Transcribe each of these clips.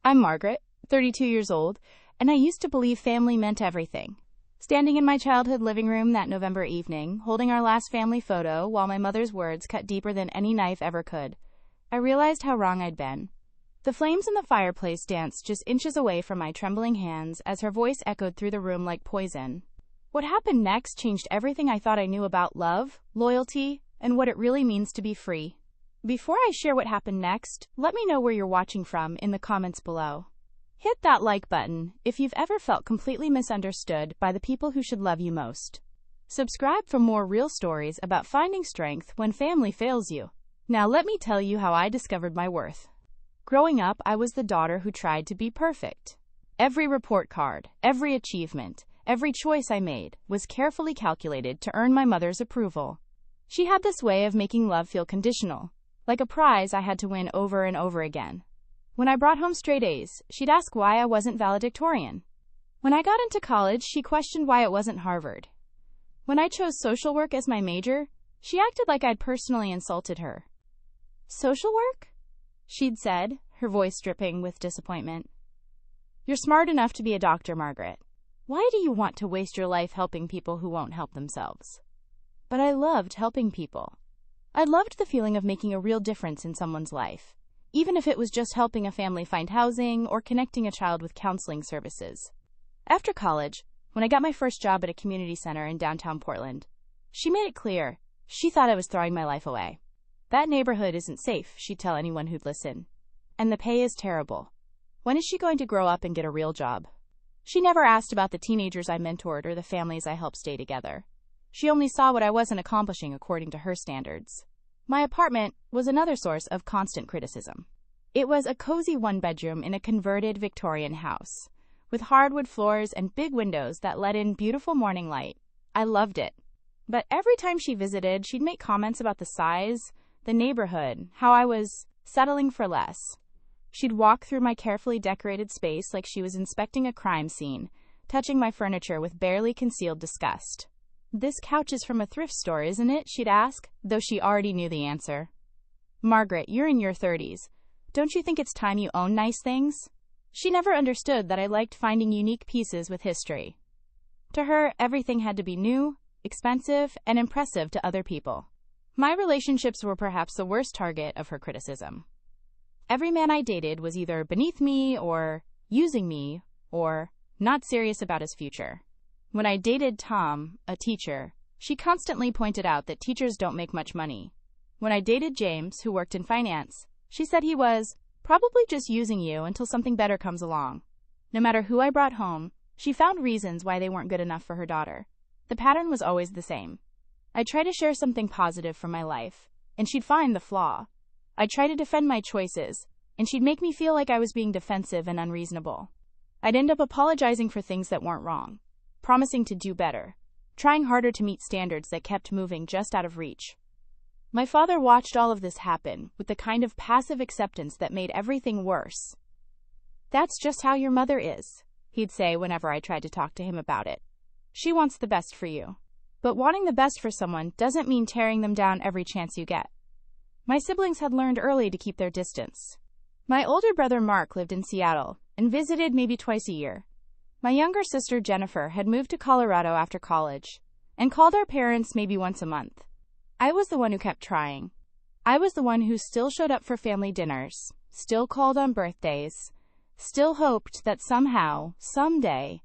I'm Margaret, 32 years old, and I used to believe family meant everything. Standing in my childhood living room that November evening, holding our last family photo while my mother's words cut deeper than any knife ever could, I realized how wrong I'd been. The flames in the fireplace danced just inches away from my trembling hands as her voice echoed through the room like poison. What happened next changed everything I thought I knew about love, loyalty, and what it really means to be free. Before I share what happened next, let me know where you're watching from in the comments below. Hit that like button if you've ever felt completely misunderstood by the people who should love you most. Subscribe for more real stories about finding strength when family fails you. Now let me tell you how I discovered my worth. Growing up, I was the daughter who tried to be perfect. Every report card, every achievement, every choice I made was carefully calculated to earn my mother's approval. She had this way of making love feel conditional, like a prize I had to win over and over again. When I brought home straight A's, she'd ask why I wasn't valedictorian. When I got into college, she questioned why it wasn't Harvard. When I chose social work as my major, she acted like I'd personally insulted her. Social work? She'd said, her voice dripping with disappointment. You're smart enough to be a doctor, Margaret. Why do you want to waste your life helping people who won't help themselves? But I loved helping people. I loved the feeling of making a real difference in someone's life, even if it was just helping a family find housing or connecting a child with counseling services. After college, when I got my first job at a community center in downtown Portland, she made it clear she thought I was throwing my life away. That neighborhood isn't safe, she'd tell anyone who'd listen. And the pay is terrible. When is she going to grow up and get a real job? She never asked about the teenagers I mentored or the families I helped stay together. She only saw what I wasn't accomplishing according to her standards. My apartment was another source of constant criticism. It was a cozy one-bedroom in a converted Victorian house, with hardwood floors and big windows that let in beautiful morning light. I loved it. But every time she visited, she'd make comments about the size, the neighborhood, how I was settling for less. She'd walk through my carefully decorated space like she was inspecting a crime scene, touching my furniture with barely concealed disgust. This couch is from a thrift store, isn't it? She'd ask, though she already knew the answer. Margaret, you're in your 30s. Don't you think it's time you own nice things? She never understood that I liked finding unique pieces with history. To her, everything had to be new, expensive, and impressive to other people. My relationships were perhaps the worst target of her criticism. Every man I dated was either beneath me or using me or not serious about his future. When I dated Tom, a teacher, she constantly pointed out that teachers don't make much money. When I dated James, who worked in finance, she said he was probably just using you until something better comes along. No matter who I brought home, she found reasons why they weren't good enough for her daughter. The pattern was always the same. I'd try to share something positive from my life, and she'd find the flaw. I'd try to defend my choices, and she'd make me feel like I was being defensive and unreasonable. I'd end up apologizing for things that weren't wrong, promising to do better, trying harder to meet standards that kept moving just out of reach. My father watched all of this happen with the kind of passive acceptance that made everything worse. That's just how your mother is, he'd say whenever I tried to talk to him about it. She wants the best for you. But wanting the best for someone doesn't mean tearing them down every chance you get. My siblings had learned early to keep their distance. My older brother Mark lived in Seattle and visited maybe twice a year. My younger sister Jennifer had moved to Colorado after college and called our parents maybe once a month. I was the one who kept trying. I was the one who still showed up for family dinners, still called on birthdays, still hoped that somehow, someday,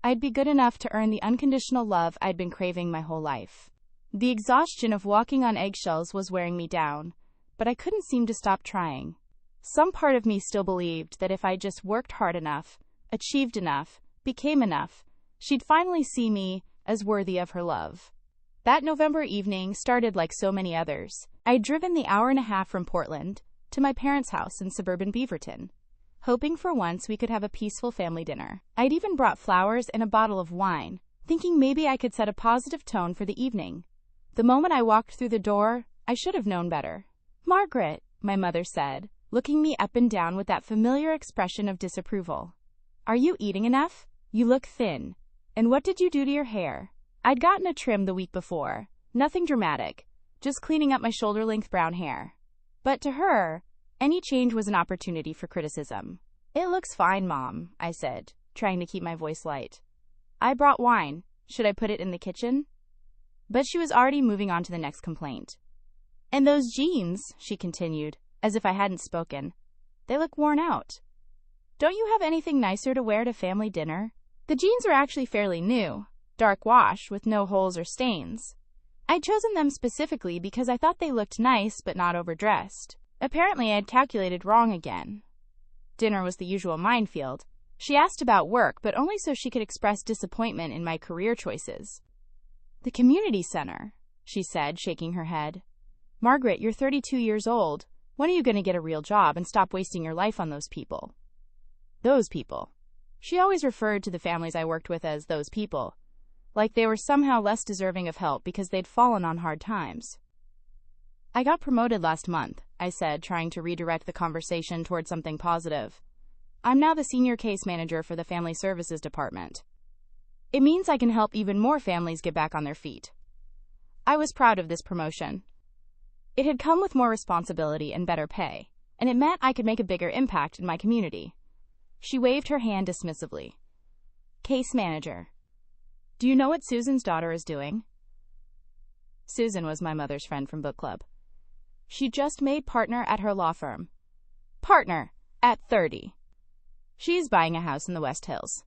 I'd be good enough to earn the unconditional love I'd been craving my whole life. The exhaustion of walking on eggshells was wearing me down, but I couldn't seem to stop trying. Some part of me still believed that if I just worked hard enough, achieved enough, became enough, she'd finally see me as worthy of her love. That November evening started like so many others. I'd driven the hour and a half from Portland to my parents' house in suburban Beaverton, hoping for once we could have a peaceful family dinner. I'd even brought flowers and a bottle of wine, thinking maybe I could set a positive tone for the evening. The moment I walked through the door, I should have known better. Margaret, my mother said, looking me up and down with that familiar expression of disapproval. Are you eating enough? You look thin. And what did you do to your hair? I'd gotten a trim the week before. Nothing dramatic, just cleaning up my shoulder-length brown hair. But to her, any change was an opportunity for criticism. It looks fine, Mom, I said, trying to keep my voice light. I brought wine. Should I put it in the kitchen? But she was already moving on to the next complaint. And those jeans, she continued, as if I hadn't spoken. They look worn out. Don't you have anything nicer to wear to family dinner? The jeans were actually fairly new, dark wash with no holes or stains. I'd chosen them specifically because I thought they looked nice but not overdressed. Apparently, I had calculated wrong again. Dinner was the usual minefield. She asked about work, but only so she could express disappointment in my career choices. The community center, she said, shaking her head. Margaret, you're 32 years old. When are you going to get a real job and stop wasting your life on those people? Those people. She always referred to the families I worked with as those people, like they were somehow less deserving of help because they'd fallen on hard times. I got promoted last month, I said, trying to redirect the conversation toward something positive. I'm now the senior case manager for the Family Services Department. It means I can help even more families get back on their feet. I was proud of this promotion. It had come with more responsibility and better pay, and it meant I could make a bigger impact in my community. She waved her hand dismissively. Case manager. Do you know what Susan's daughter is doing? Susan was my mother's friend from book club. She just made partner at her law firm. Partner at 30. She's buying a house in the West Hills.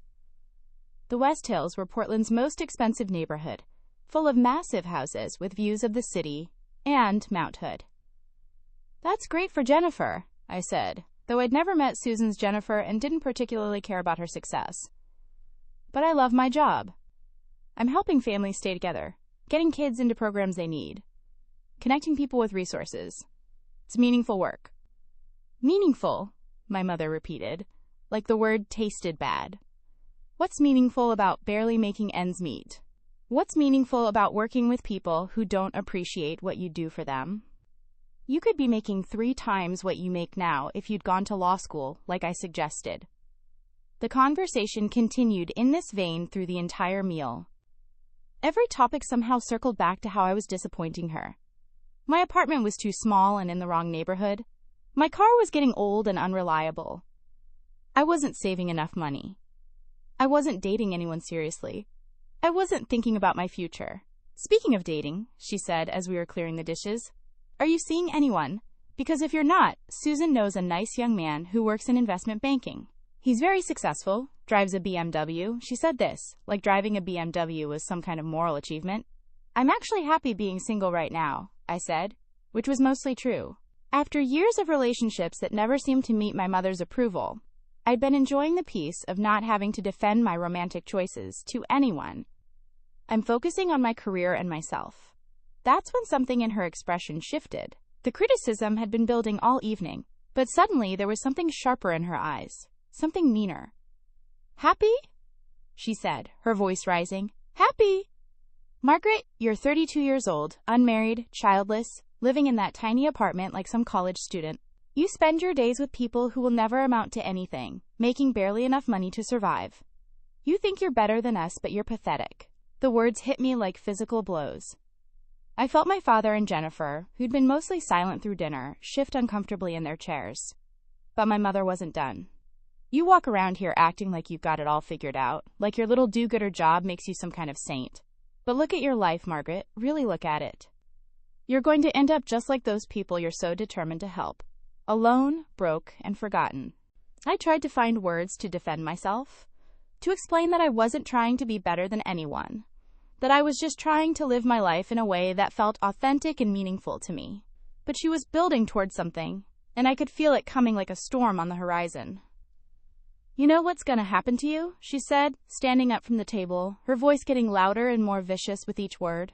The West Hills were Portland's most expensive neighborhood, full of massive houses with views of the city and Mount Hood. That's great for Jennifer, I said, though I'd never met Susan's Jennifer and didn't particularly care about her success. But I love my job. I'm helping families stay together, getting kids into programs they need, connecting people with resources. It's meaningful work. Meaningful, my mother repeated, like the word tasted bad. What's meaningful about barely making ends meet? What's meaningful about working with people who don't appreciate what you do for them? You could be making 3 times what you make now if you'd gone to law school, like I suggested. The conversation continued in this vein through the entire meal. Every topic somehow circled back to how I was disappointing her. My apartment was too small and in the wrong neighborhood. My car was getting old and unreliable. I wasn't saving enough money. I wasn't dating anyone seriously. I wasn't thinking about my future. Speaking of dating, she said as we were clearing the dishes, are you seeing anyone? Because if you're not, Susan knows a nice young man who works in investment banking. He's very successful, drives a BMW. She said this, like driving a BMW was some kind of moral achievement. I'm actually happy being single right now, I said, which was mostly true. After years of relationships that never seemed to meet my mother's approval, I'd been enjoying the peace of not having to defend my romantic choices to anyone. I'm focusing on my career and myself. That's when something in her expression shifted. The criticism had been building all evening, but suddenly there was something sharper in her eyes, something meaner. Happy? She said, her voice rising. Happy? Margaret, you're 32 years old, unmarried, childless, living in that tiny apartment like some college student. You spend your days with people who will never amount to anything, making barely enough money to survive. You think you're better than us, but you're pathetic. The words hit me like physical blows. I felt my father and Jennifer, who'd been mostly silent through dinner, shift uncomfortably in their chairs. But my mother wasn't done. You walk around here acting like you've got it all figured out, like your little do-gooder job makes you some kind of saint. But look at your life, Margaret. Really look at it. You're going to end up just like those people you're so determined to help. Alone, broke, and forgotten. I tried to find words to defend myself, to explain that I wasn't trying to be better than anyone, that I was just trying to live my life in a way that felt authentic and meaningful to me. But she was building towards something, and I could feel it coming like a storm on the horizon. You know what's going to happen to you? She said, standing up from the table, her voice getting louder and more vicious with each word.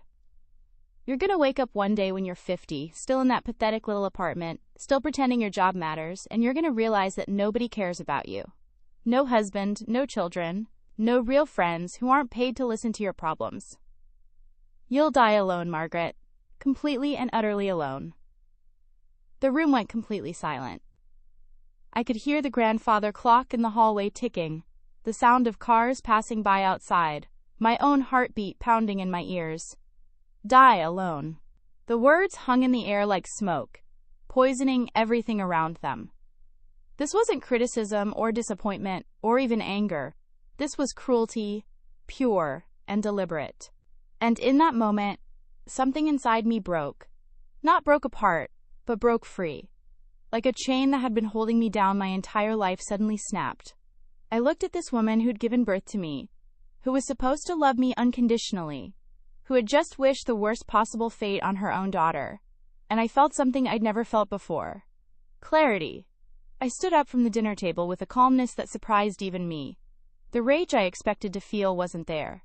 You're going to wake up one day when you're 50, still in that pathetic little apartment, still pretending your job matters, and you're going to realize that nobody cares about you. No husband, no children, no real friends who aren't paid to listen to your problems. You'll die alone, Margaret. Completely and utterly alone. The room went completely silent. I could hear the grandfather clock in the hallway ticking, the sound of cars passing by outside, my own heartbeat pounding in my ears. Die alone. The words hung in the air like smoke, poisoning everything around them. This wasn't criticism or disappointment or even anger. This was cruelty, pure and deliberate. And in that moment, something inside me broke. Not broke apart, but broke free. Like a chain that had been holding me down my entire life suddenly snapped. I looked at this woman who'd given birth to me, who was supposed to love me unconditionally, who had just wished the worst possible fate on her own daughter. And I felt something I'd never felt before. Clarity. I stood up from the dinner table with a calmness that surprised even me. The rage I expected to feel wasn't there.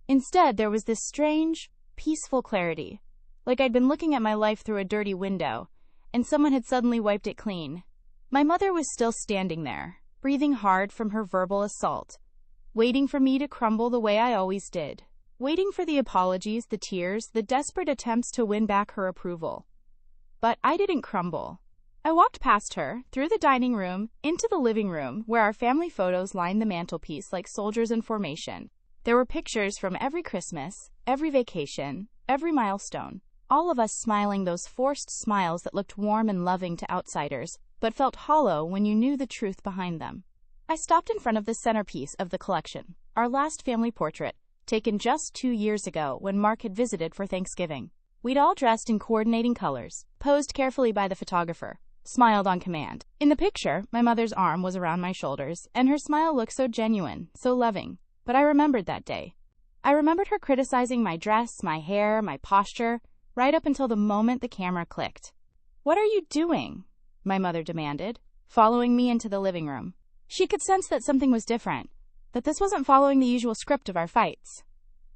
Instead, there was this strange, peaceful clarity, like I'd been looking at my life through a dirty window, and someone had suddenly wiped it clean. My mother was still standing there, breathing hard from her verbal assault, waiting for me to crumble the way I always did, waiting for the apologies, the tears, the desperate attempts to win back her approval. But I didn't crumble. I walked past her, through the dining room, into the living room, where our family photos lined the mantelpiece like soldiers in formation. There were pictures from every Christmas, every vacation, every milestone. All of us smiling those forced smiles that looked warm and loving to outsiders, but felt hollow when you knew the truth behind them. I stopped in front of the centerpiece of the collection, our last family portrait, taken just 2 years ago when Mark had visited for Thanksgiving. We'd all dressed in coordinating colors, posed carefully by the photographer, smiled on command. In the picture, my mother's arm was around my shoulders, and her smile looked so genuine, so loving. But I remembered that day. I remembered her criticizing my dress, my hair, my posture, right up until the moment the camera clicked. "What are you doing?" my mother demanded, following me into the living room. She could sense that something was different, that this wasn't following the usual script of our fights.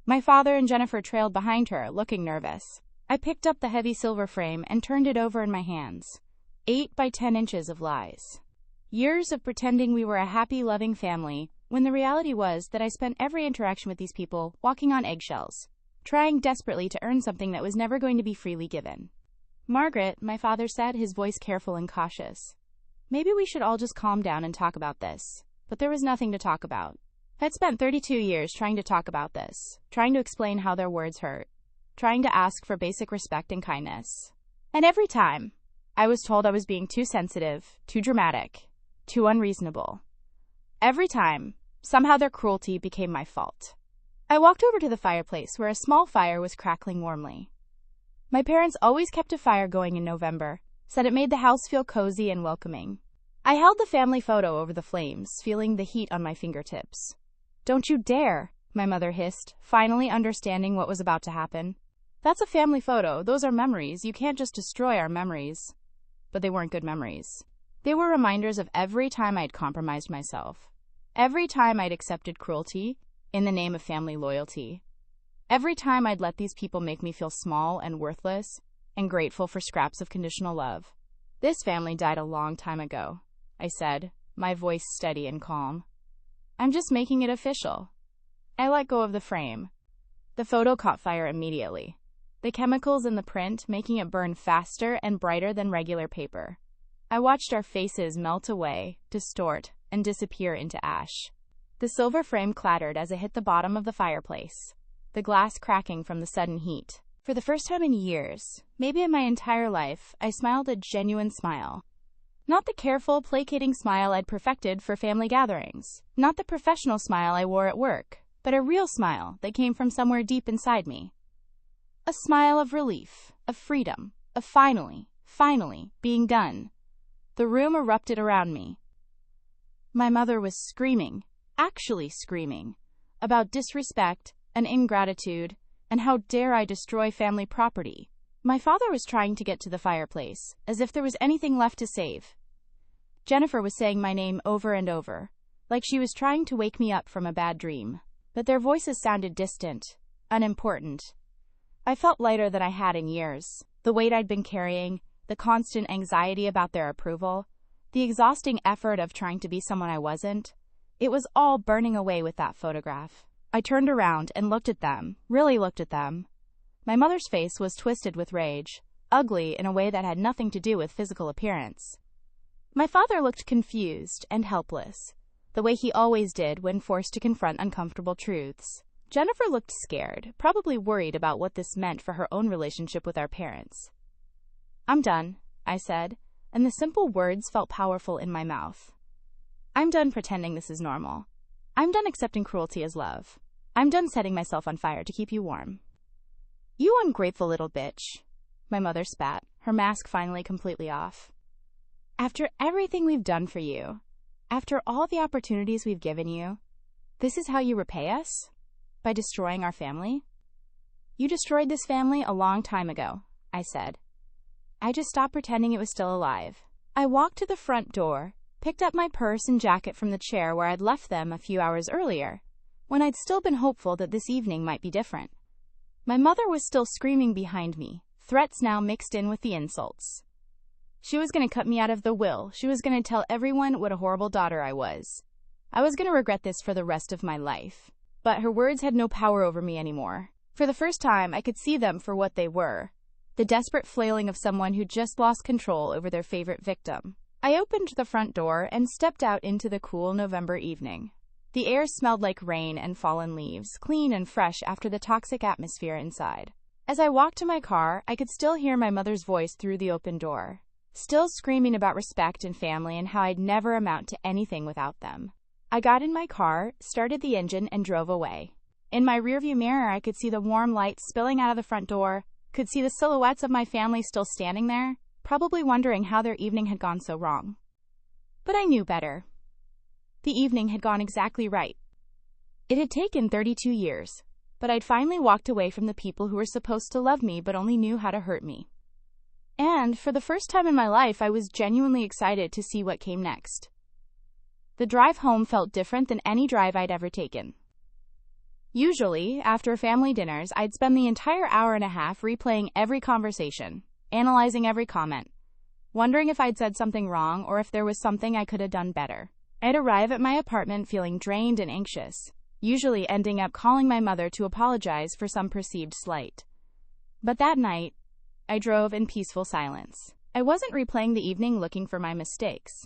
My father and Jennifer trailed behind her, looking nervous. I picked up the heavy silver frame and turned it over in my hands. 8 by 10 inches of lies. Years of pretending we were a happy, loving family, when the reality was that I spent every interaction with these people walking on eggshells, trying desperately to earn something that was never going to be freely given. "Margaret," my father said, his voice careful and cautious. "Maybe we should all just calm down and talk about this." But there was nothing to talk about. I'd spent 32 years trying to talk about this, trying to explain how their words hurt, trying to ask for basic respect and kindness. And every time, I was told I was being too sensitive, too dramatic, too unreasonable. Every time, somehow their cruelty became my fault. I walked over to the fireplace where a small fire was crackling warmly. My parents always kept a fire going in November, said it made the house feel cozy and welcoming. I held the family photo over the flames, feeling the heat on my fingertips. "Don't you dare," my mother hissed, finally understanding what was about to happen. "That's a family photo. Those are memories. You can't just destroy our memories." But they weren't good memories. They were reminders of every time I'd compromised myself. Every time I'd accepted cruelty in the name of family loyalty. Every time I'd let these people make me feel small and worthless and grateful for scraps of conditional love. "This family died a long time ago," I said, my voice steady and calm. "I'm just making it official." I let go of the frame. The photo caught fire immediately, the chemicals in the print making it burn faster and brighter than regular paper. I watched our faces melt away, distort, and disappear into ash. The silver frame clattered as it hit the bottom of the fireplace, the glass cracking from the sudden heat. For the first time in years, maybe in my entire life, I smiled a genuine smile. Not the careful, placating smile I'd perfected for family gatherings. Not the professional smile I wore at work, but a real smile that came from somewhere deep inside me. A smile of relief, of freedom, of finally being done. The room erupted around me. My mother was screaming, actually screaming, about disrespect and ingratitude, and how dare I destroy family property. My father was trying to get to the fireplace, as if there was anything left to save. Jennifer was saying my name over and over, like she was trying to wake me up from a bad dream. But their voices sounded distant, unimportant. I felt lighter than I had in years. The weight I'd been carrying, the constant anxiety about their approval, the exhausting effort of trying to be someone I wasn't, it was all burning away with that photograph. I turned around and looked at them, really looked at them. My mother's face was twisted with rage, ugly in a way that had nothing to do with physical appearance. My father looked confused and helpless, the way he always did when forced to confront uncomfortable truths. Jennifer looked scared, probably worried about what this meant for her own relationship with our parents. "I'm done," I said, and the simple words felt powerful in my mouth. I'm done pretending this is normal. I'm done accepting cruelty as love. I'm done setting myself on fire to keep you warm. You ungrateful little bitch, my mother spat, her mask finally completely off. After everything we've done for you, after all the opportunities we've given you, this is how you repay us? By destroying our family? You destroyed this family a long time ago, I said. I just stopped pretending it was still alive. I walked to the front door, picked up my purse and jacket from the chair where I'd left them a few hours earlier, when I'd still been hopeful that this evening might be different. My mother was still screaming behind me, threats now mixed in with the insults. She was going to cut me out of the will. She was going to tell everyone what a horrible daughter I was. I was going to regret this for the rest of my life. But her words had no power over me anymore. For the first time, I could see them for what they were. The desperate flailing of someone who just lost control over their favorite victim. I opened the front door and stepped out into the cool November evening. The air smelled like rain and fallen leaves, clean and fresh after the toxic atmosphere inside. As I walked to my car, I could still hear my mother's voice through the open door, still screaming about respect and family and how I'd never amount to anything without them. I got in my car, started the engine, and drove away. In my rearview mirror, I could see the warm light spilling out of the front door, could see the silhouettes of my family still standing there, probably wondering how their evening had gone so wrong. But I knew better. The evening had gone exactly right. It had taken 32 years, but I'd finally walked away from the people who were supposed to love me but only knew how to hurt me. And, for the first time in my life, I was genuinely excited to see what came next. The drive home felt different than any drive I'd ever taken. Usually, after family dinners, I'd spend the entire hour and a half replaying every conversation, analyzing every comment, wondering if I'd said something wrong or if there was something I could have done better. I'd arrive at my apartment feeling drained and anxious, usually ending up calling my mother to apologize for some perceived slight. But that night, I drove in peaceful silence. I wasn't replaying the evening looking for my mistakes.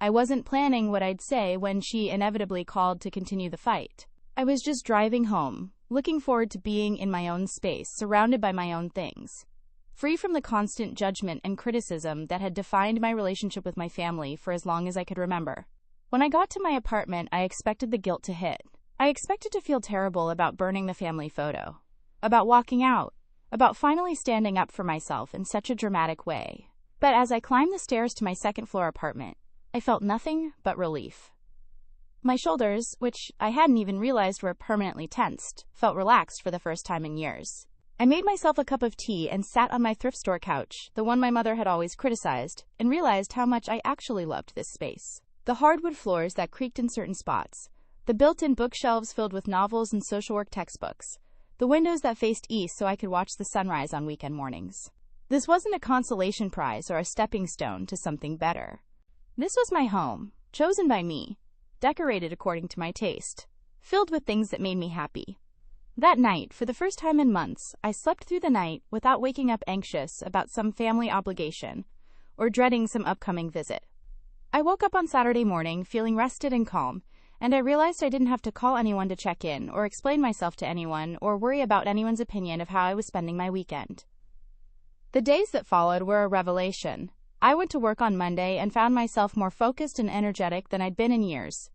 I wasn't planning what I'd say when she inevitably called to continue the fight. I was just driving home, looking forward to being in my own space, surrounded by my own things, free from the constant judgment and criticism that had defined my relationship with my family for as long as I could remember. When I got to my apartment, I expected the guilt to hit. I expected to feel terrible about burning the family photo, about walking out, about finally standing up for myself in such a dramatic way. But as I climbed the stairs to my second-floor apartment, I felt nothing but relief. My shoulders, which I hadn't even realized were permanently tensed, felt relaxed for the first time in years. I made myself a cup of tea and sat on my thrift store couch, the one my mother had always criticized, and realized how much I actually loved this space. The hardwood floors that creaked in certain spots, the built-in bookshelves filled with novels and social work textbooks, the windows that faced east so I could watch the sunrise on weekend mornings. This wasn't a consolation prize or a stepping stone to something better. This was my home, chosen by me, decorated according to my taste, filled with things that made me happy. That night, for the first time in months, I slept through the night without waking up anxious about some family obligation or dreading some upcoming visit. I woke up on Saturday morning feeling rested and calm, and I realized I didn't have to call anyone to check in or explain myself to anyone or worry about anyone's opinion of how I was spending my weekend. The days that followed were a revelation. I went to work on Monday and found myself more focused and energetic than I'd been in years.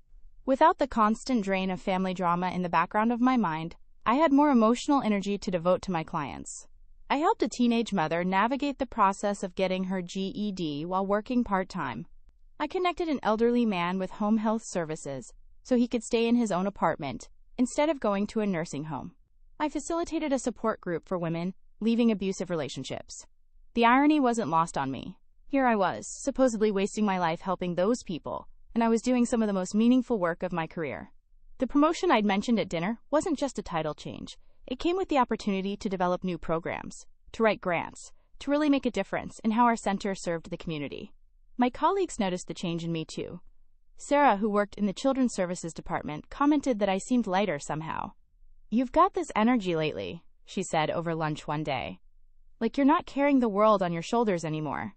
Without the constant drain of family drama in the background of my mind, I had more emotional energy to devote to my clients. I helped a teenage mother navigate the process of getting her GED while working part-time. I connected an elderly man with home health services so he could stay in his own apartment instead of going to a nursing home. I facilitated a support group for women leaving abusive relationships. The irony wasn't lost on me. Here I was, supposedly wasting my life helping those people, and I was doing some of the most meaningful work of my career. The promotion I'd mentioned at dinner wasn't just a title change. It came with the opportunity to develop new programs, to write grants, to really make a difference in how our center served the community. My colleagues noticed the change in me too. Sarah, who worked in the Children's Services Department, commented that I seemed lighter somehow. "You've got this energy lately," she said over lunch one day. "Like you're not carrying the world on your shoulders anymore."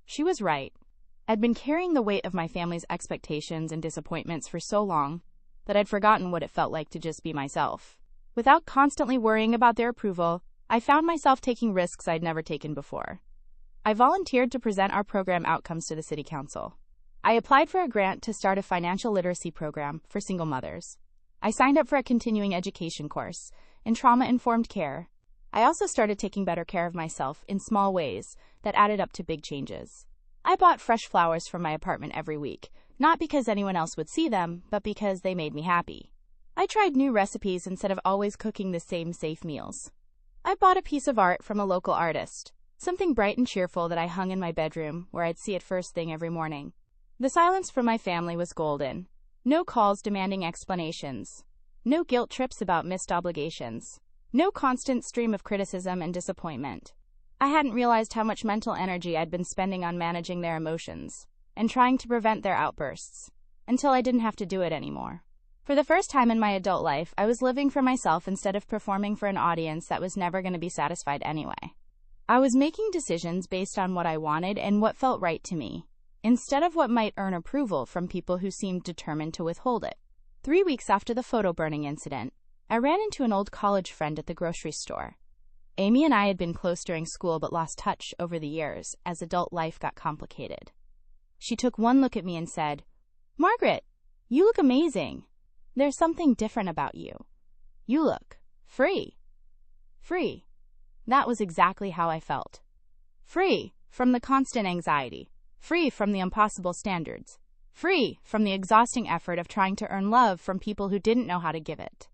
She was right. I'd been carrying the weight of my family's expectations and disappointments for so long that I'd forgotten what it felt like to just be myself. Without constantly worrying about their approval, I found myself taking risks I'd never taken before. I volunteered to present our program outcomes to the city council. I applied for a grant to start a financial literacy program for single mothers. I signed up for a continuing education course in trauma-informed care. I also started taking better care of myself in small ways that added up to big changes. I bought fresh flowers from my apartment every week, not because anyone else would see them, but because they made me happy. I tried new recipes instead of always cooking the same safe meals. I bought a piece of art from a local artist, something bright and cheerful that I hung in my bedroom where I'd see it first thing every morning. The silence from my family was golden. No calls demanding explanations. No guilt trips about missed obligations. No constant stream of criticism and disappointment. I hadn't realized how much mental energy I'd been spending on managing their emotions and trying to prevent their outbursts, until I didn't have to do it anymore. For the first time in my adult life, I was living for myself instead of performing for an audience that was never going to be satisfied anyway. I was making decisions based on what I wanted and what felt right to me, instead of what might earn approval from people who seemed determined to withhold it. 3 weeks after the photo burning incident, I ran into an old college friend at the grocery store. Amy and I had been close during school but lost touch over the years as adult life got complicated. She took one look at me and said, "Margaret, you look amazing. There's something different about you. You look free." Free. That was exactly how I felt. Free from the constant anxiety. Free from the impossible standards. Free from the exhausting effort of trying to earn love from people who didn't know how to give it.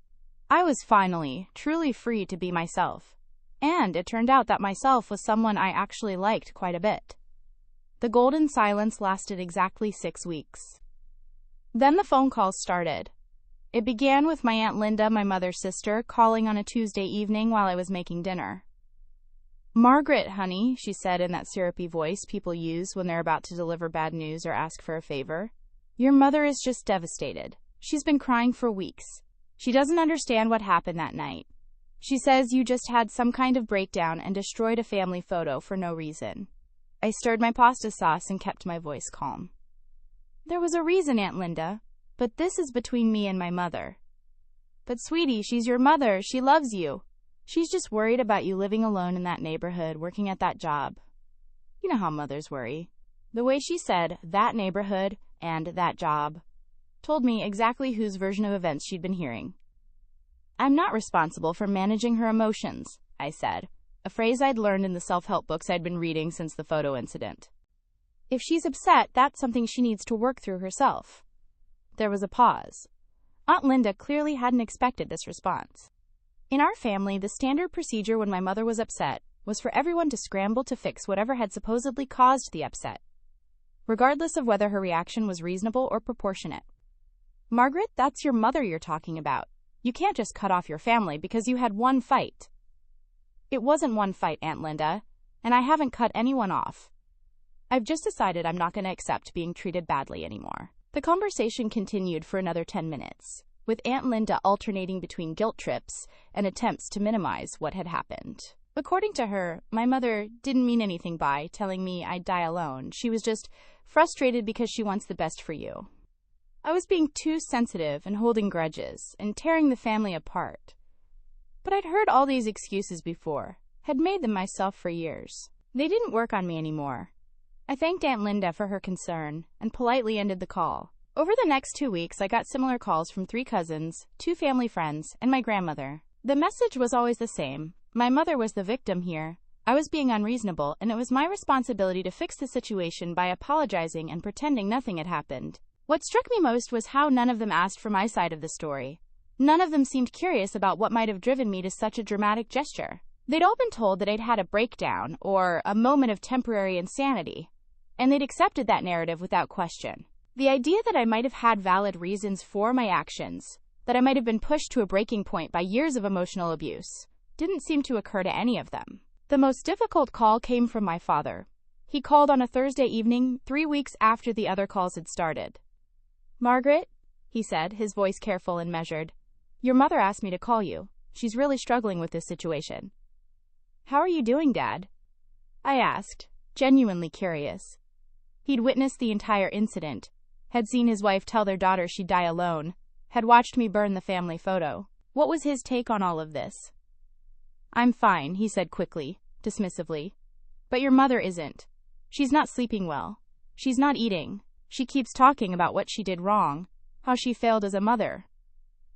I was finally, truly free to be myself. And it turned out that myself was someone I actually liked quite a bit. The golden silence lasted exactly 6 weeks. Then the phone calls started. It began with my Aunt Linda, my mother's sister, calling on a Tuesday evening while I was making dinner. "Margaret, honey," she said in that syrupy voice people use when they're about to deliver bad news or ask for a favor. "Your mother is just devastated. She's been crying for weeks. She doesn't understand what happened that night. She says you just had some kind of breakdown and destroyed a family photo for no reason." I stirred my pasta sauce and kept my voice calm. "There was a reason, Aunt Linda, but this is between me and my mother." "But sweetie, she's your mother. She loves you. She's just worried about you living alone in that neighborhood, working at that job. You know how mothers worry." The way she said, "that neighborhood" and "that job," told me exactly whose version of events she'd been hearing. "I'm not responsible for managing her emotions," I said, a phrase I'd learned in the self-help books I'd been reading since the photo incident. "If she's upset, that's something she needs to work through herself." There was a pause. Aunt Linda clearly hadn't expected this response. In our family, the standard procedure when my mother was upset was for everyone to scramble to fix whatever had supposedly caused the upset, regardless of whether her reaction was reasonable or proportionate. "Margaret, that's your mother you're talking about. You can't just cut off your family because you had one fight." "It wasn't one fight, Aunt Linda, and I haven't cut anyone off. I've just decided I'm not going to accept being treated badly anymore." The conversation continued for another 10 minutes, with Aunt Linda alternating between guilt trips and attempts to minimize what had happened. According to her, my mother didn't mean anything by telling me I'd die alone. She was just frustrated because she wants the best for you. I was being too sensitive and holding grudges and tearing the family apart. But I'd heard all these excuses before, had made them myself for years. They didn't work on me anymore. I thanked Aunt Linda for her concern and politely ended the call. Over the next 2 weeks, I got similar calls from 3 cousins, 2 family friends, and my grandmother. The message was always the same. My mother was the victim here. I was being unreasonable, and it was my responsibility to fix the situation by apologizing and pretending nothing had happened. What struck me most was how none of them asked for my side of the story. None of them seemed curious about what might have driven me to such a dramatic gesture. They'd all been told that I'd had a breakdown or a moment of temporary insanity, and they'd accepted that narrative without question. The idea that I might have had valid reasons for my actions, that I might have been pushed to a breaking point by years of emotional abuse, didn't seem to occur to any of them. The most difficult call came from my father. He called on a Thursday evening, 3 weeks after the other calls had started. "Margaret," he said, his voice careful and measured, "your mother asked me to call you. She's really struggling with this situation." "How are you doing, Dad?" I asked, genuinely curious. He'd witnessed the entire incident, had seen his wife tell their daughter she'd die alone, had watched me burn the family photo. What was his take on all of this? "I'm fine," he said quickly, dismissively. But your mother isn't. She's not sleeping well. She's not eating. She keeps talking about what she did wrong, how she failed as a mother.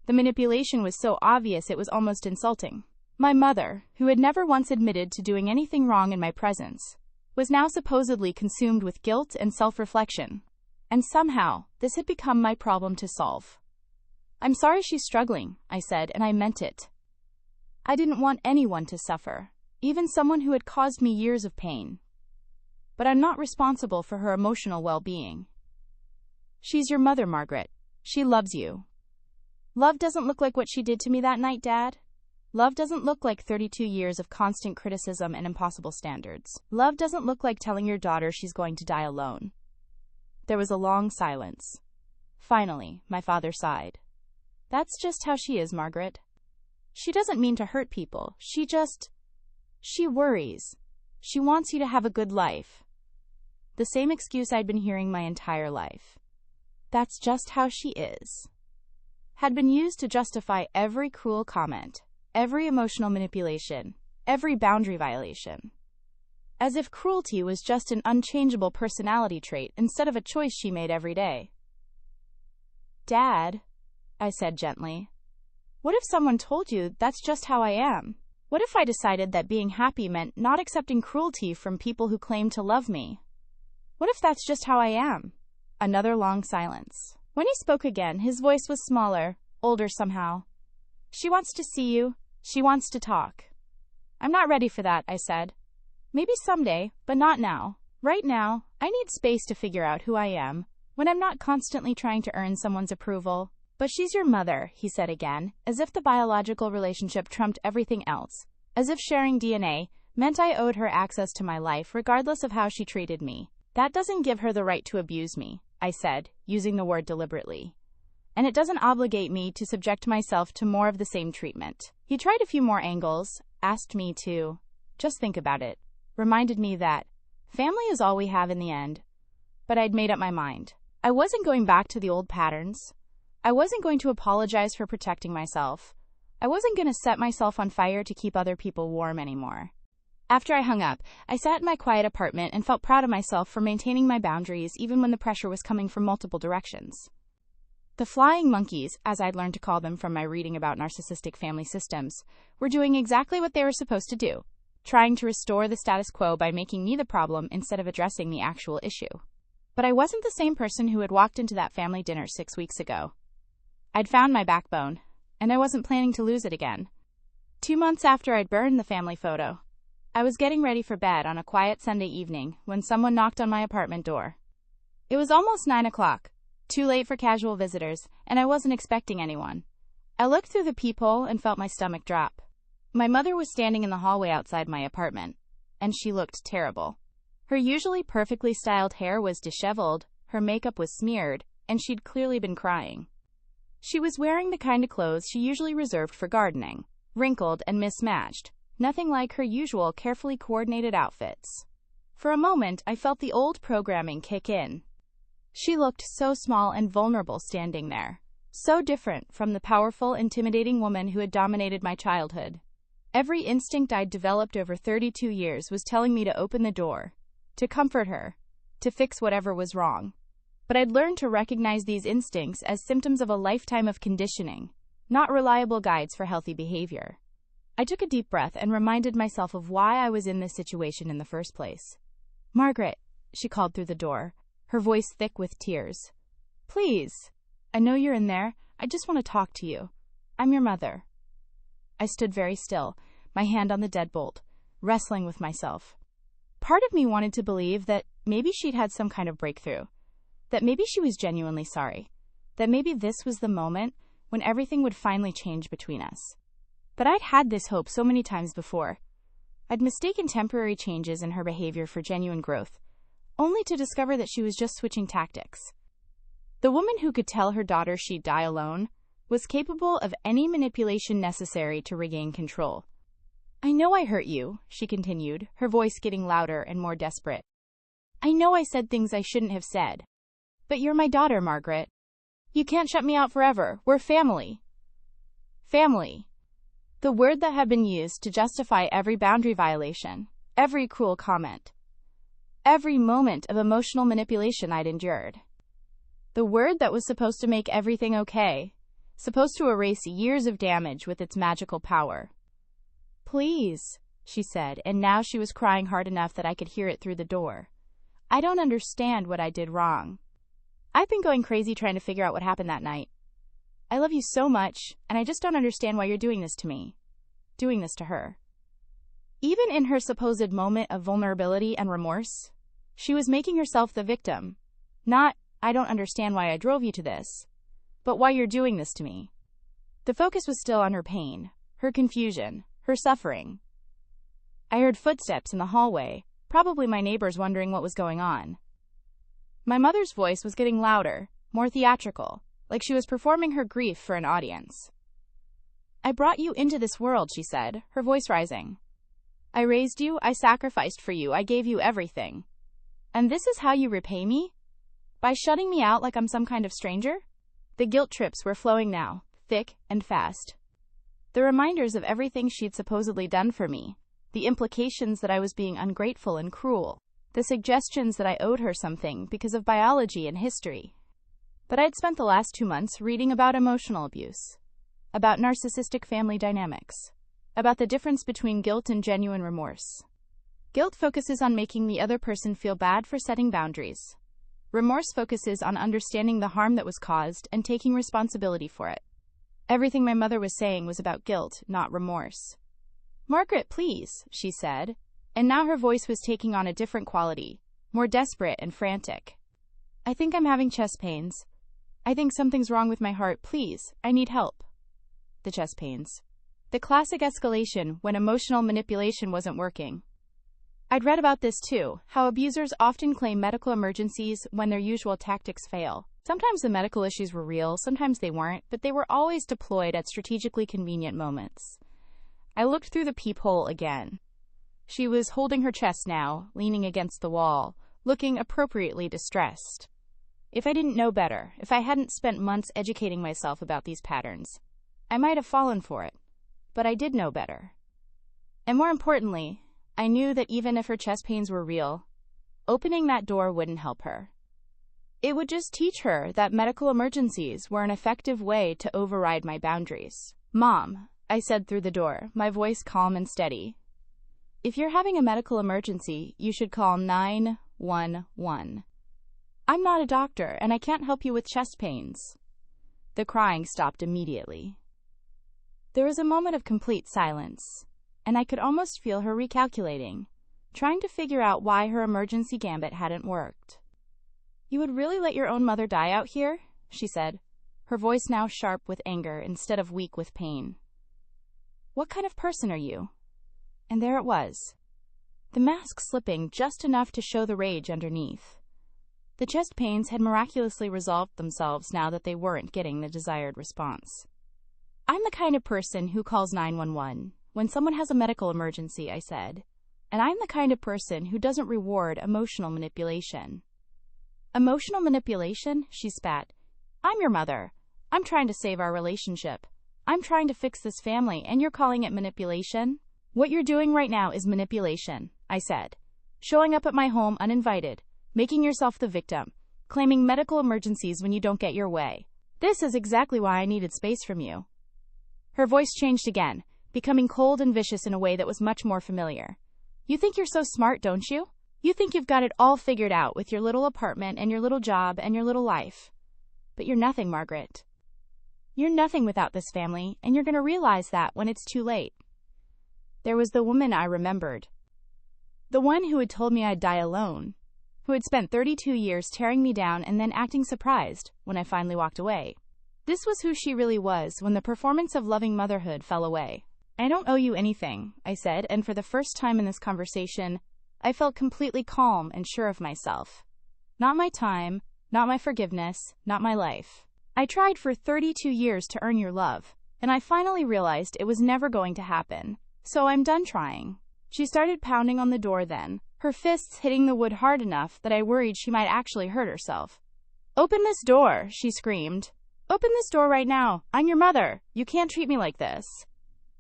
The manipulation was so obvious it was almost insulting. My mother, who had never once admitted to doing anything wrong in my presence, was now supposedly consumed with guilt and self-reflection. And somehow, this had become my problem to solve. I'm sorry she's struggling, I said, and I meant it. I didn't want anyone to suffer, even someone who had caused me years of pain. But I'm not responsible for her emotional well-being. She's your mother, Margaret. She loves you. Love doesn't look like what she did to me that night, Dad. Love doesn't look like 32 years of constant criticism and impossible standards. Love doesn't look like telling your daughter she's going to die alone. There was a long silence. Finally, my father sighed. That's just how she is, Margaret. She doesn't mean to hurt people. She worries. She wants you to have a good life. The same excuse I'd been hearing my entire life. That's just how she is. Had been used to justify every cruel comment, every emotional manipulation, every boundary violation. As if cruelty was just an unchangeable personality trait instead of a choice she made every day. Dad, I said gently, what if someone told you that's just how I am? What if I decided that being happy meant not accepting cruelty from people who claim to love me? What if that's just how I am? Another long silence. When he spoke again, his voice was smaller, older somehow. She wants to see you. She wants to talk. I'm not ready for that, I said. Maybe someday, but not now. Right now, I need space to figure out who I am, when I'm not constantly trying to earn someone's approval. But she's your mother, he said again, as if the biological relationship trumped everything else, as if sharing DNA meant I owed her access to my life regardless of how she treated me. That doesn't give her the right to abuse me, I said, using the word deliberately. And it doesn't obligate me to subject myself to more of the same treatment. He tried a few more angles, asked me to just think about it, reminded me that family is all we have in the end. But I'd made up my mind. I wasn't going back to the old patterns. I wasn't going to apologize for protecting myself. I wasn't going to set myself on fire to keep other people warm anymore. After I hung up, I sat in my quiet apartment and felt proud of myself for maintaining my boundaries even when the pressure was coming from multiple directions. The flying monkeys, as I'd learned to call them from my reading about narcissistic family systems, were doing exactly what they were supposed to do, trying to restore the status quo by making me the problem instead of addressing the actual issue. But I wasn't the same person who had walked into that family dinner 6 weeks ago. I'd found my backbone, and I wasn't planning to lose it again. 2 months after I'd burned the family photo, I was getting ready for bed on a quiet Sunday evening when someone knocked on my apartment door. It was almost 9 o'clock, too late for casual visitors, and I wasn't expecting anyone. I looked through the peephole and felt my stomach drop. My mother was standing in the hallway outside my apartment, and she looked terrible. Her usually perfectly styled hair was disheveled, her makeup was smeared, and she'd clearly been crying. She was wearing the kind of clothes she usually reserved for gardening, wrinkled and mismatched, nothing like her usual carefully coordinated outfits. For a moment, I felt the old programming kick in. She looked so small and vulnerable standing there, so different from the powerful, intimidating woman who had dominated my childhood. Every instinct I'd developed over 32 years was telling me to open the door, to comfort her, to fix whatever was wrong. But I'd learned to recognize these instincts as symptoms of a lifetime of conditioning, not reliable guides for healthy behavior. I took a deep breath and reminded myself of why I was in this situation in the first place. Margaret, she called through the door, her voice thick with tears. Please. I know you're in there. I just want to talk to you. I'm your mother. I stood very still, my hand on the deadbolt, wrestling with myself. Part of me wanted to believe that maybe she'd had some kind of breakthrough, that maybe she was genuinely sorry, that maybe this was the moment when everything would finally change between us. But I'd had this hope so many times before. I'd mistaken temporary changes in her behavior for genuine growth, only to discover that she was just switching tactics. The woman who could tell her daughter she'd die alone was capable of any manipulation necessary to regain control. I know I hurt you, she continued, her voice getting louder and more desperate. I know I said things I shouldn't have said. But you're my daughter, Margaret. You can't shut me out forever. We're family. Family. The word that had been used to justify every boundary violation, every cruel comment, every moment of emotional manipulation I'd endured. The word that was supposed to make everything okay, supposed to erase years of damage with its magical power. Please, she said, and now she was crying hard enough that I could hear it through the door. I don't understand what I did wrong. I've been going crazy trying to figure out what happened that night. I love you so much, and I just don't understand why you're doing this to me. Doing this to her. Even in her supposed moment of vulnerability and remorse, she was making herself the victim. Not, I don't understand why I drove you to this, but why you're doing this to me. The focus was still on her pain, her confusion, her suffering. I heard footsteps in the hallway, probably my neighbors wondering what was going on. My mother's voice was getting louder, more theatrical, like she was performing her grief for an audience. I brought you into this world, she said, her voice rising. I raised you, I sacrificed for you, I gave you everything. And this is how you repay me? By shutting me out like I'm some kind of stranger? The guilt trips were flowing now, thick and fast. The reminders of everything she'd supposedly done for me, the implications that I was being ungrateful and cruel, the suggestions that I owed her something because of biology and history. But I'd spent the last 2 months reading about emotional abuse, about narcissistic family dynamics, about the difference between guilt and genuine remorse. Guilt focuses on making the other person feel bad for setting boundaries. Remorse focuses on understanding the harm that was caused and taking responsibility for it. Everything my mother was saying was about guilt, not remorse. Margaret, please, she said, and now her voice was taking on a different quality, more desperate and frantic. I think I'm having chest pains. I think something's wrong with my heart. Please, I need help. The chest pains. The classic escalation when emotional manipulation wasn't working. I'd read about this too, how abusers often claim medical emergencies when their usual tactics fail. Sometimes the medical issues were real, sometimes they weren't, but they were always deployed at strategically convenient moments. I looked through the peephole again. She was holding her chest now, leaning against the wall, looking appropriately distressed. If I didn't know better, if I hadn't spent months educating myself about these patterns, I might have fallen for it. But I did know better. And more importantly, I knew that even if her chest pains were real, opening that door wouldn't help her. It would just teach her that medical emergencies were an effective way to override my boundaries. Mom, I said through the door, my voice calm and steady. If you're having a medical emergency, you should call 911. I'm not a doctor, and I can't help you with chest pains. The crying stopped immediately. There was a moment of complete silence, and I could almost feel her recalculating, trying to figure out why her emergency gambit hadn't worked. You would really let your own mother die out here? She said, her voice now sharp with anger instead of weak with pain. What kind of person are you? And there it was, the mask slipping just enough to show the rage underneath. The chest pains had miraculously resolved themselves now that they weren't getting the desired response. I'm the kind of person who calls 911 when someone has a medical emergency, I said. And I'm the kind of person who doesn't reward emotional manipulation. Emotional manipulation? She spat. I'm your mother. I'm trying to save our relationship. I'm trying to fix this family, and you're calling it manipulation? What you're doing right now is manipulation, I said. Showing up at my home uninvited, making yourself the victim, claiming medical emergencies when you don't get your way. This is exactly why I needed space from you. Her voice changed again, becoming cold and vicious in a way that was much more familiar. You think you're so smart, don't you? You think you've got it all figured out with your little apartment and your little job and your little life. But you're nothing, Margaret. You're nothing without this family, and you're going to realize that when it's too late. There was the woman I remembered. The one who had told me I'd die alone, who had spent 32 years tearing me down and then acting surprised when I finally walked away. This was who she really was when the performance of loving motherhood fell away. I don't owe you anything, I said, and for the first time in this conversation, I felt completely calm and sure of myself. Not my time, not my forgiveness, not my life. I tried for 32 years to earn your love, and I finally realized it was never going to happen. So I'm done trying. She started pounding on the door then, her fists hitting the wood hard enough that I worried she might actually hurt herself. Open this door, she screamed. Open this door right now. I'm your mother. You can't treat me like this.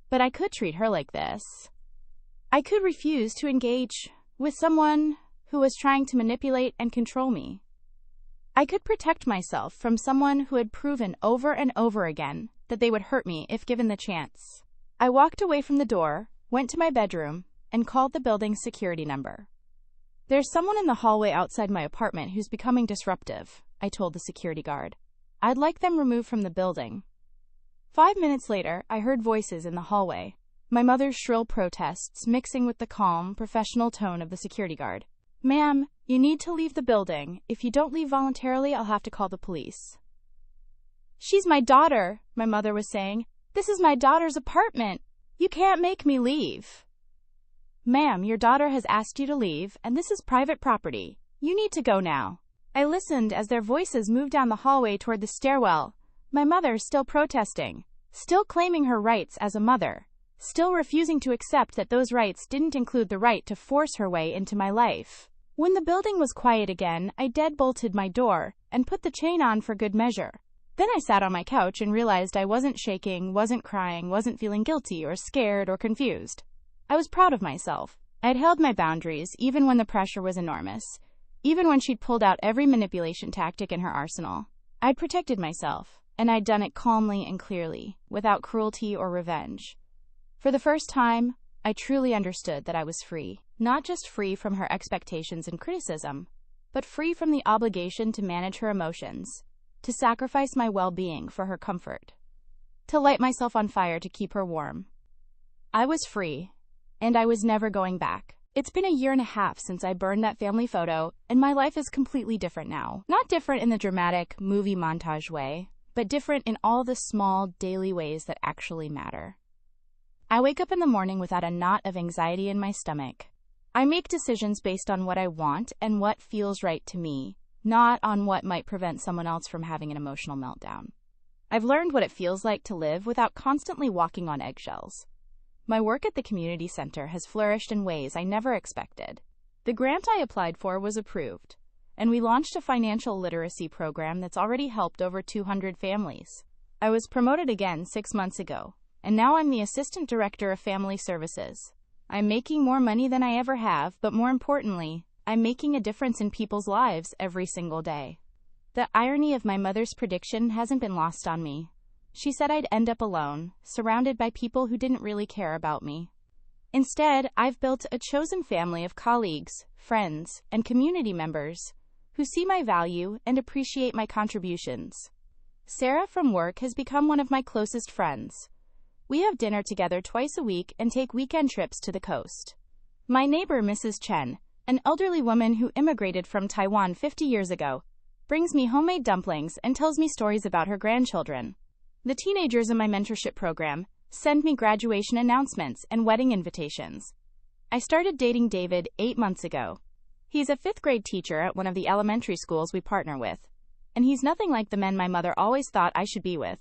But I could treat her like this. I could refuse to engage with someone who was trying to manipulate and control me. I could protect myself from someone who had proven over and over again that they would hurt me if given the chance. I walked away from the door, went to my bedroom, and called the building's security number. There's someone in the hallway outside my apartment who's becoming disruptive, I told the security guard. I'd like them removed from the building. 5 minutes later, I heard voices in the hallway, my mother's shrill protests mixing with the calm, professional tone of the security guard. Ma'am, you need to leave the building. If you don't leave voluntarily, I'll have to call the police. She's my daughter, my mother was saying. This is my daughter's apartment. You can't make me leave. Ma'am, your daughter has asked you to leave, and this is private property. You need to go now. I listened as their voices moved down the hallway toward the stairwell, my mother still protesting, still claiming her rights as a mother, still refusing to accept that those rights didn't include the right to force her way into my life. When the building was quiet again, I deadbolted my door and put the chain on for good measure. Then I sat on my couch and realized I wasn't shaking, wasn't crying, wasn't feeling guilty or scared or confused. I was proud of myself. I'd held my boundaries even when the pressure was enormous, even when she'd pulled out every manipulation tactic in her arsenal. I'd protected myself, and I'd done it calmly and clearly, without cruelty or revenge. For the first time, I truly understood that I was free, not just free from her expectations and criticism, but free from the obligation to manage her emotions, to sacrifice my well-being for her comfort, to light myself on fire to keep her warm. I was free, and I was never going back. It's been 1.5 years since I burned that family photo, and my life is completely different now. Not different in the dramatic movie montage way, but different in all the small, daily ways that actually matter. I wake up in the morning without a knot of anxiety in my stomach. I make decisions based on what I want and what feels right to me, not on what might prevent someone else from having an emotional meltdown. I've learned what it feels like to live without constantly walking on eggshells. My work at the community center has flourished in ways I never expected. The grant I applied for was approved, and we launched a financial literacy program that's already helped over 200 families. I was promoted again 6 months ago, and now I'm the Assistant Director of Family Services. I'm making more money than I ever have, but more importantly, I'm making a difference in people's lives every single day. The irony of my mother's prediction hasn't been lost on me. She said I'd end up alone, surrounded by people who didn't really care about me. Instead, I've built a chosen family of colleagues, friends, and community members who see my value and appreciate my contributions. Sarah from work has become one of my closest friends. We have dinner together twice a week and take weekend trips to the coast. My neighbor, Mrs. Chen, an elderly woman who immigrated from Taiwan 50 years ago, brings me homemade dumplings and tells me stories about her grandchildren. The teenagers in my mentorship program send me graduation announcements and wedding invitations. I started dating David 8 months ago. He's a 5th grade teacher at one of the elementary schools we partner with, and he's nothing like the men my mother always thought I should be with.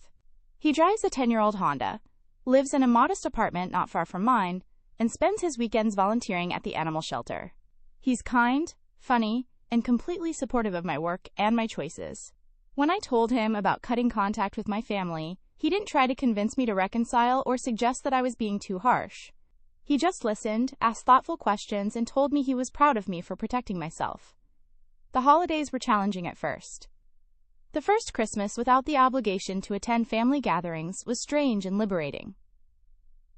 He drives a 10-year-old Honda, lives in a modest apartment not far from mine, and spends his weekends volunteering at the animal shelter. He's kind, funny, and completely supportive of my work and my choices. When I told him about cutting contact with my family, he didn't try to convince me to reconcile or suggest that I was being too harsh. He just listened, asked thoughtful questions, and told me he was proud of me for protecting myself. The holidays were challenging at first. The first Christmas without the obligation to attend family gatherings was strange and liberating.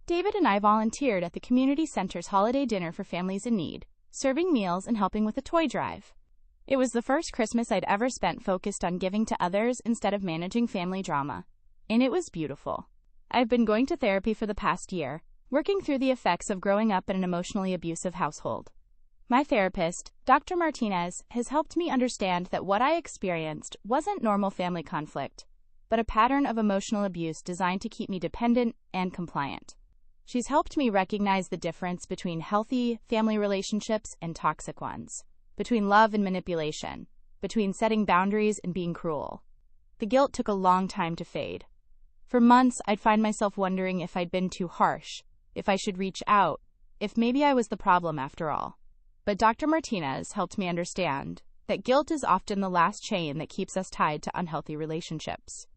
David and I volunteered at the community center's holiday dinner for families in need, serving meals and helping with a toy drive. It was the first Christmas I'd ever spent focused on giving to others instead of managing family drama, and it was beautiful. I've been going to therapy for the past year, working through the effects of growing up in an emotionally abusive household. My therapist, Dr. Martinez, has helped me understand that what I experienced wasn't normal family conflict, but a pattern of emotional abuse designed to keep me dependent and compliant. She's helped me recognize the difference between healthy family relationships and toxic ones, between love and manipulation, between setting boundaries and being cruel. The guilt took a long time to fade. For months, I'd find myself wondering if I'd been too harsh, if I should reach out, if maybe I was the problem after all. But Dr. Martinez helped me understand that guilt is often the last chain that keeps us tied to unhealthy relationships.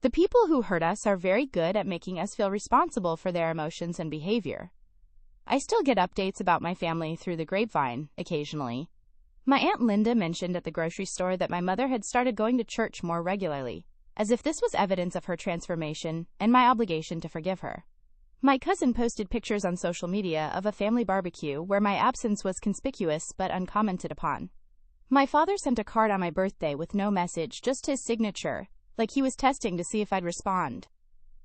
The people who hurt us are very good at making us feel responsible for their emotions and behavior. I still get updates about my family through the grapevine, occasionally. My Aunt Linda mentioned at the grocery store that my mother had started going to church more regularly, as if this was evidence of her transformation and my obligation to forgive her. My cousin posted pictures on social media of a family barbecue where my absence was conspicuous but uncommented upon. My father sent a card on my birthday with no message, just his signature, like he was testing to see if I'd respond.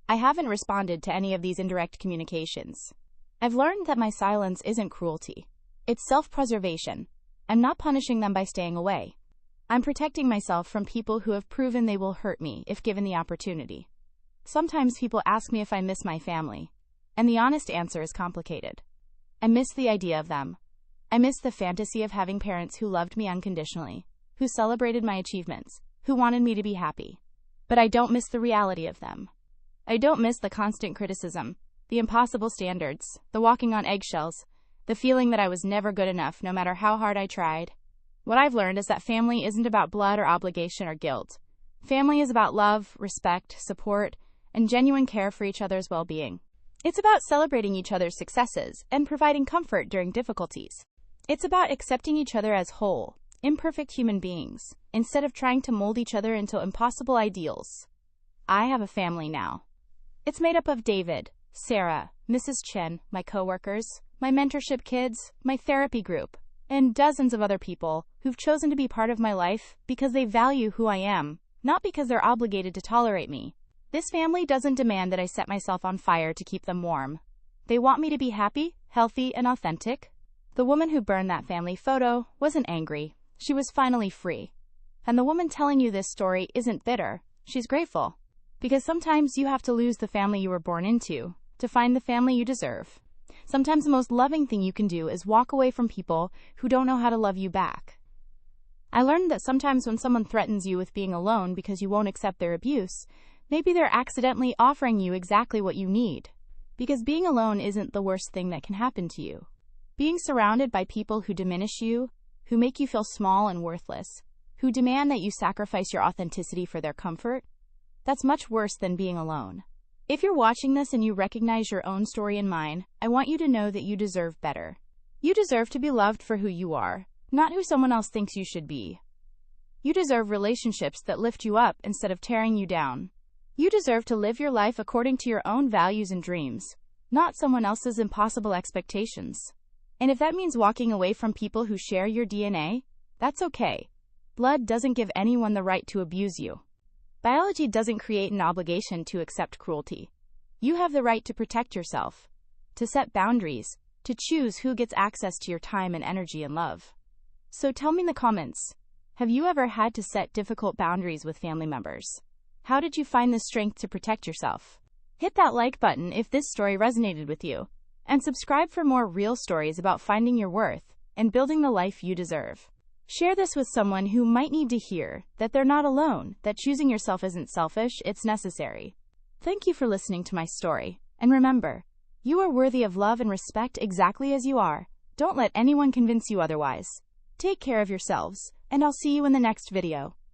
I haven't responded to any of these indirect communications. I've learned that my silence isn't cruelty. It's self-preservation. I'm not punishing them by staying away. I'm protecting myself from people who have proven they will hurt me if given the opportunity. Sometimes people ask me if I miss my family, and the honest answer is complicated. I miss the idea of them. I miss the fantasy of having parents who loved me unconditionally, who celebrated my achievements, who wanted me to be happy. But I don't miss the reality of them. I don't miss the constant criticism, the impossible standards, the walking on eggshells, the feeling that I was never good enough no matter how hard I tried. What I've learned is that family isn't about blood or obligation or guilt. Family is about love, respect, support, and genuine care for each other's well-being. It's about celebrating each other's successes and providing comfort during difficulties. It's about accepting each other as whole, imperfect human beings, instead of trying to mold each other into impossible ideals. I have a family now. It's made up of David, Sarah, Mrs. Chen, my coworkers, my mentorship kids, my therapy group, and dozens of other people who've chosen to be part of my life because they value who I am, not because they're obligated to tolerate me. This family doesn't demand that I set myself on fire to keep them warm. They want me to be happy, healthy, and authentic. The woman who burned that family photo wasn't angry. She was finally free. And the woman telling you this story isn't bitter. She's grateful. Because sometimes you have to lose the family you were born into to find the family you deserve. Sometimes the most loving thing you can do is walk away from people who don't know how to love you back. I learned that sometimes when someone threatens you with being alone because you won't accept their abuse, maybe they're accidentally offering you exactly what you need. Because being alone isn't the worst thing that can happen to you. Being surrounded by people who diminish you, who make you feel small and worthless, who demand that you sacrifice your authenticity for their comfort, that's much worse than being alone. If you're watching this and you recognize your own story and mine, I want you to know that you deserve better. You deserve to be loved for who you are, not who someone else thinks you should be. You deserve relationships that lift you up instead of tearing you down. You deserve to live your life according to your own values and dreams, not someone else's impossible expectations. And if that means walking away from people who share your DNA, that's okay. Blood doesn't give anyone the right to abuse you. Biology doesn't create an obligation to accept cruelty. You have the right to protect yourself, to set boundaries, to choose who gets access to your time and energy and love. So tell me in the comments, have you ever had to set difficult boundaries with family members? How did you find the strength to protect yourself? Hit that like button if this story resonated with you, and subscribe for more real stories about finding your worth and building the life you deserve. Share this with someone who might need to hear that they're not alone, that choosing yourself isn't selfish, it's necessary. Thank you for listening to my story. And remember, you are worthy of love and respect exactly as you are. Don't let anyone convince you otherwise. Take care of yourselves, and I'll see you in the next video.